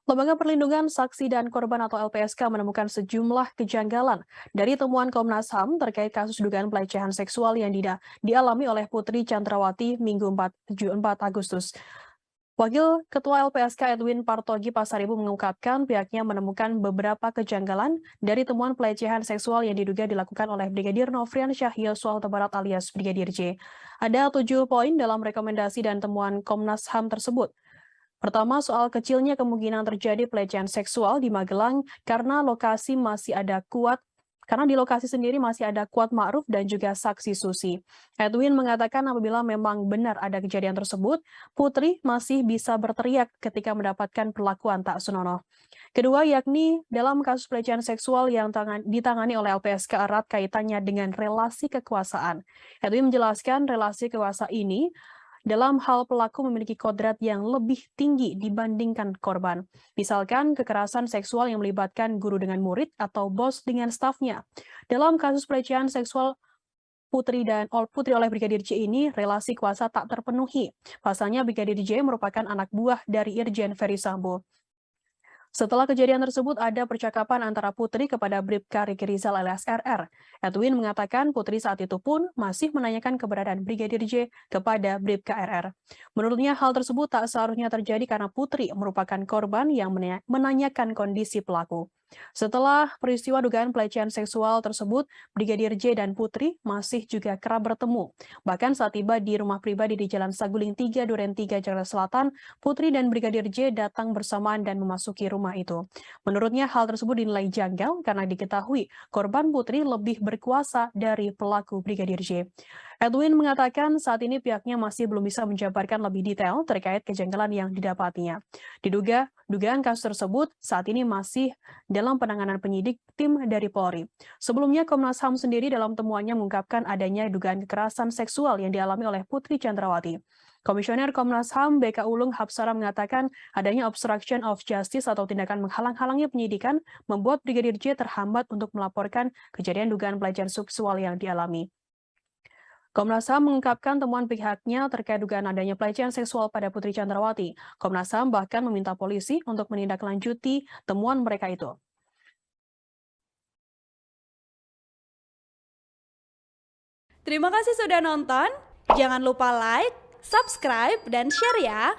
Lembaga Perlindungan Saksi dan Korban atau LPSK menemukan sejumlah kejanggalan dari temuan Komnas HAM terkait kasus dugaan pelecehan seksual yang dialami oleh Putri Chandrawati Minggu 4 Agustus. Wakil Ketua LPSK Edwin Partogi Pasaribu mengungkapkan pihaknya menemukan beberapa kejanggalan dari temuan pelecehan seksual yang diduga dilakukan oleh Brigadir Nofrian Syah-Yosua Huta Barat alias Brigadir J. Ada 7 poin dalam rekomendasi dan temuan Komnas HAM tersebut. Pertama, soal kecilnya kemungkinan terjadi pelecehan seksual di Magelang karena di lokasi sendiri masih ada Kuat Ma'ruf dan juga saksi Susi. Edwin mengatakan apabila memang benar ada kejadian tersebut, Putri masih bisa berteriak ketika mendapatkan perlakuan tak senonoh. Kedua, yakni dalam kasus pelecehan seksual yang ditangani oleh LPSK erat kaitannya dengan relasi kekuasaan. Edwin menjelaskan relasi kuasa ini dalam hal pelaku memiliki kodrat yang lebih tinggi dibandingkan korban. Misalkan kekerasan seksual yang melibatkan guru dengan murid atau bos dengan stafnya. Dalam kasus pelecehan seksual Putri oleh Brigadir J ini relasi kuasa tak terpenuhi. Pasalnya Brigadir J merupakan anak buah dari Irjen Ferry Sambo. Setelah kejadian tersebut, ada percakapan antara Putri kepada Bribka Riki Rizal alias RR. Edwin mengatakan Putri saat itu pun masih menanyakan keberadaan Brigadir J kepada Bribka RR. Menurutnya hal tersebut tak seharusnya terjadi karena Putri merupakan korban yang menanyakan kondisi pelaku. Setelah peristiwa dugaan pelecehan seksual tersebut, Brigadir J dan Putri masih juga kerap bertemu. Bahkan saat tiba di rumah pribadi di Jalan Saguling 3, Duren 3, Jakarta Selatan, Putri dan Brigadir J datang bersamaan dan memasuki rumah itu. Menurutnya hal tersebut dinilai janggal karena diketahui korban Putri lebih berkuasa dari pelaku Brigadir J. Edwin mengatakan saat ini pihaknya masih belum bisa menjabarkan lebih detail terkait kejanggalan yang didapatinya. Dugaan kasus tersebut saat ini masih dalam penanganan penyidik tim dari Polri. Sebelumnya Komnas HAM sendiri dalam temuannya mengungkapkan adanya dugaan kekerasan seksual yang dialami oleh Putri Chandrawati. Komisioner Komnas HAM BK Ulung Hapsara mengatakan adanya obstruction of justice atau tindakan menghalang-halangi penyidikan membuat Brigadir J terhambat untuk melaporkan kejadian dugaan pelecehan seksual yang dialami. Komnas HAM mengungkapkan temuan pihaknya terkait dugaan adanya pelecehan seksual pada Putri Chandrawati. Komnas HAM bahkan meminta polisi untuk menindaklanjuti temuan mereka itu. Terima kasih sudah nonton. Jangan lupa like, subscribe, dan share ya.